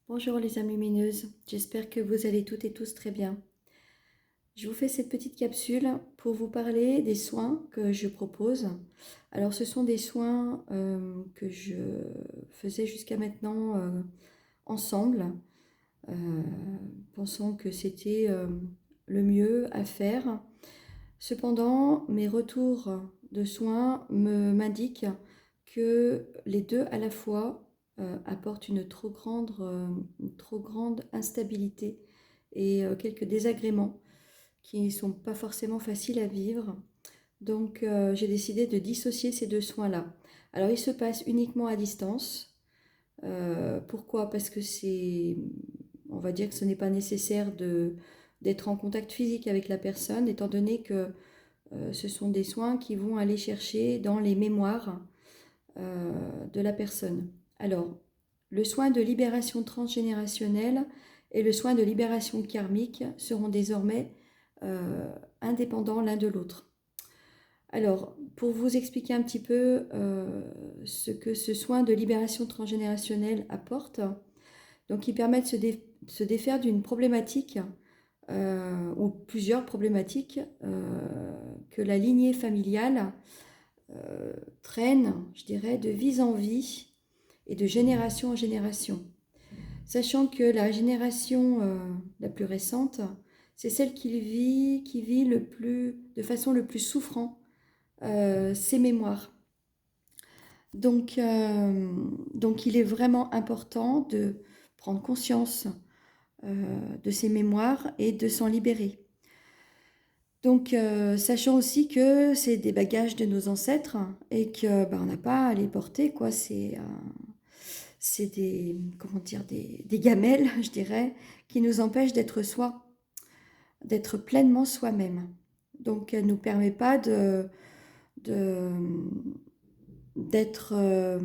Bonjour les âmes lumineuses, j'espère que vous allez toutes et tous très bien. Je vous fais cette petite capsule pour vous parler des soins que je propose. Alors ce sont des soins que je faisais jusqu'à maintenant ensemble, euh, pensant que c'était le mieux à faire. Cependant, mes retours de soins m'indiquent que les deux à la fois apportent une trop grande instabilité et quelques désagréments qui ne sont pas forcément faciles à vivre. Donc j'ai décidé de dissocier ces deux soins-là. Alors ils se passent uniquement à distance. Pourquoi? Parce que on va dire que ce n'est pas nécessaire d'être en contact physique avec la personne, étant donné que ce sont des soins qui vont aller chercher dans les mémoires de la personne. Alors, le soin de libération transgénérationnelle et le soin de libération karmique seront désormais indépendants l'un de l'autre. Alors, pour vous expliquer un petit peu ce que ce soin de libération transgénérationnelle apporte, donc il permet de se défaire d'une problématique ou plusieurs problématiques que la lignée familiale traîne, je dirais, de vie en vie et de génération en génération. Sachant que la génération la plus récente, c'est celle qui vit de façon le plus souffrant ses mémoires. Donc il est vraiment important de prendre conscience de ces mémoires et de s'en libérer. Donc, sachant aussi que c'est des bagages de nos ancêtres et que on n'a pas à les porter, quoi. C'est des, comment dire, des gamelles, je dirais, qui nous empêchent d'être soi, d'être pleinement soi-même. Donc, elle ne nous permet pas de, d'être,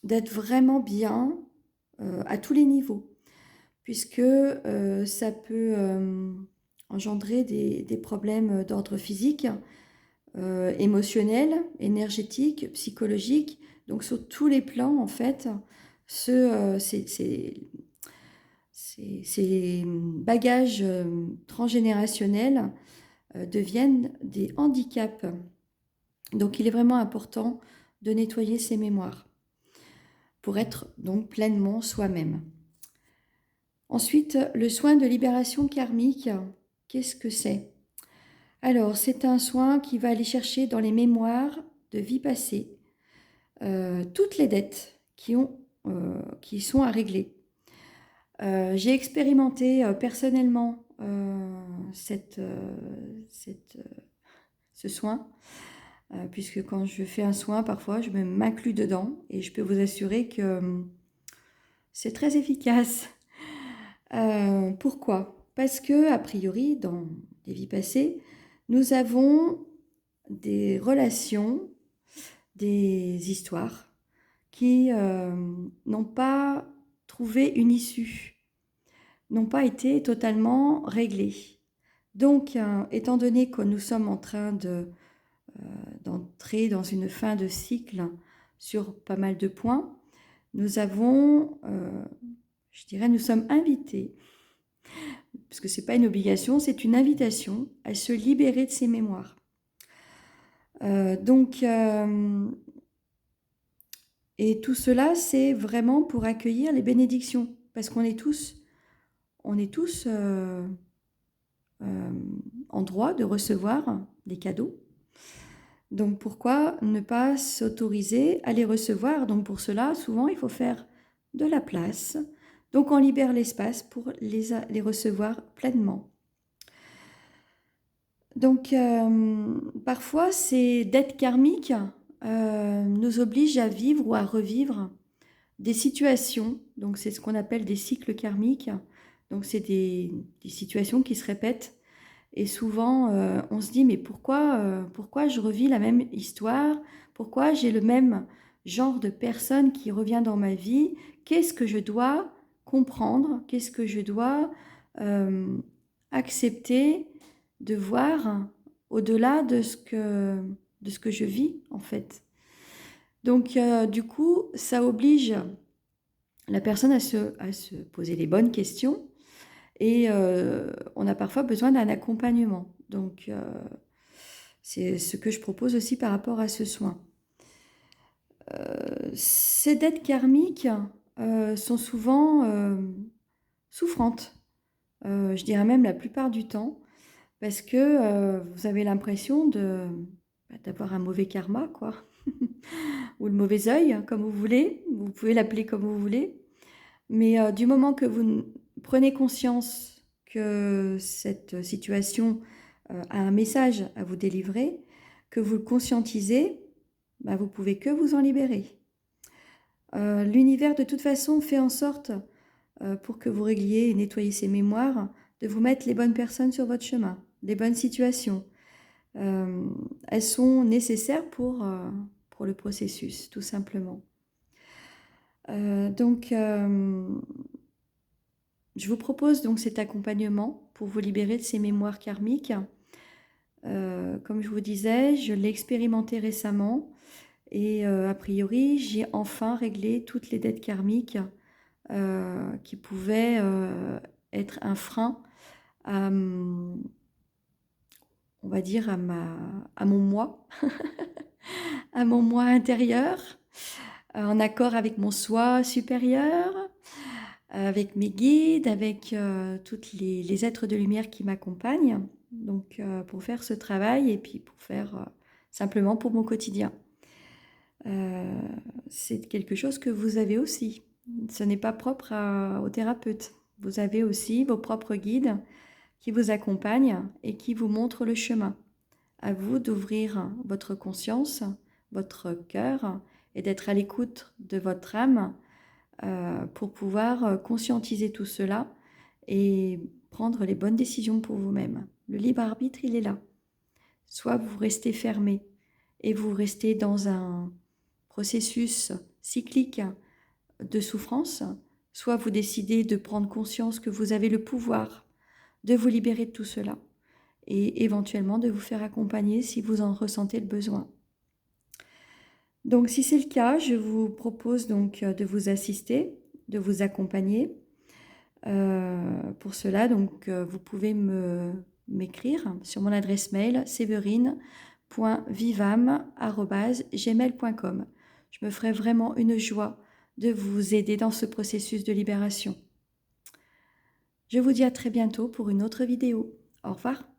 d'être vraiment bien à tous les niveaux, puisque ça peut engendrer des problèmes d'ordre physique, émotionnel, énergétique, psychologique. Donc sur tous les plans, en fait, ces bagages transgénérationnels deviennent des handicaps. Donc il est vraiment important de nettoyer ces mémoires pour être donc pleinement soi-même. Ensuite, le soin de libération karmique, qu'est-ce que c'est? Alors, c'est un soin qui va aller chercher dans les mémoires de vie passée toutes les dettes qui sont à régler. J'ai expérimenté personnellement ce soin, puisque quand je fais un soin, parfois, je m'inclus dedans et je peux vous assurer que c'est très efficace. Pourquoi? Parce que, a priori, dans des vies passées, nous avons des relations, des histoires qui n'ont pas trouvé une issue, n'ont pas été totalement réglées. Donc, étant donné que nous sommes en train d'entrer dans une fin de cycle sur pas mal de points, nous avons, je dirais, nous sommes invités, parce que ce n'est pas une obligation, c'est une invitation à se libérer de ces mémoires. Et tout cela, c'est vraiment pour accueillir les bénédictions, parce qu'on est tous en droit de recevoir des cadeaux. Donc pourquoi ne pas s'autoriser à les recevoir? Donc pour cela, souvent, il faut faire de la place. Donc on libère l'espace pour les recevoir pleinement. Donc parfois, ces dettes karmiques nous obligent à vivre ou à revivre des situations. Donc c'est ce qu'on appelle des cycles karmiques. Donc c'est des situations qui se répètent. Et souvent, on se dit, mais pourquoi je revis la même histoire? Pourquoi j'ai le même genre de personne qui revient dans ma vie? Qu'est-ce que je dois comprendre? Qu'est-ce que je dois accepter de voir au-delà de ce que je vis, en fait? Donc, du coup, ça oblige la personne à se poser les bonnes questions et on a parfois besoin d'un accompagnement. Donc, c'est ce que je propose aussi par rapport à ce soin. Ces dettes karmiques sont souvent souffrantes, je dirais même la plupart du temps, parce que vous avez l'impression d'avoir un mauvais karma, quoi, ou le mauvais œil, comme vous voulez, vous pouvez l'appeler comme vous voulez. Mais du moment que vous prenez conscience que cette situation a un message à vous délivrer, que vous le conscientisez, bah, vous pouvez que vous en libérer. L'univers, de toute façon, fait en sorte, pour que vous régliez et nettoyiez ces mémoires, de vous mettre les bonnes personnes sur votre chemin, les bonnes situations. Elles sont nécessaires pour le processus, tout simplement. Je vous propose donc cet accompagnement pour vous libérer de ces mémoires karmiques. Comme je vous disais, je l'ai expérimenté récemment et a priori, j'ai enfin réglé toutes les dettes karmiques qui pouvaient être un frein à, on va dire, à mon moi, à mon moi intérieur, en accord avec mon soi supérieur, avec mes guides, avec tous les êtres de lumière qui m'accompagnent, donc pour faire ce travail et puis pour faire simplement pour mon quotidien. C'est quelque chose que vous avez aussi. Ce n'est pas propre aux thérapeutes. Vous avez aussi vos propres guides qui vous accompagnent et qui vous montrent le chemin. À vous d'ouvrir votre conscience, votre cœur et d'être à l'écoute de votre âme pour pouvoir conscientiser tout cela et prendre les bonnes décisions pour vous-même. Le libre arbitre, il est là. Soit vous restez fermé et vous restez dans un processus cyclique de souffrance, soit vous décidez de prendre conscience que vous avez le pouvoir de vous libérer de tout cela et éventuellement de vous faire accompagner si vous en ressentez le besoin. Donc si c'est le cas, je vous propose donc de vous assister, de vous accompagner. Pour cela, donc, vous pouvez m'écrire sur mon adresse mail séverine.vivam@gmail.com. Je me ferai vraiment une joie de vous aider dans ce processus de libération. Je vous dis à très bientôt pour une autre vidéo. Au revoir.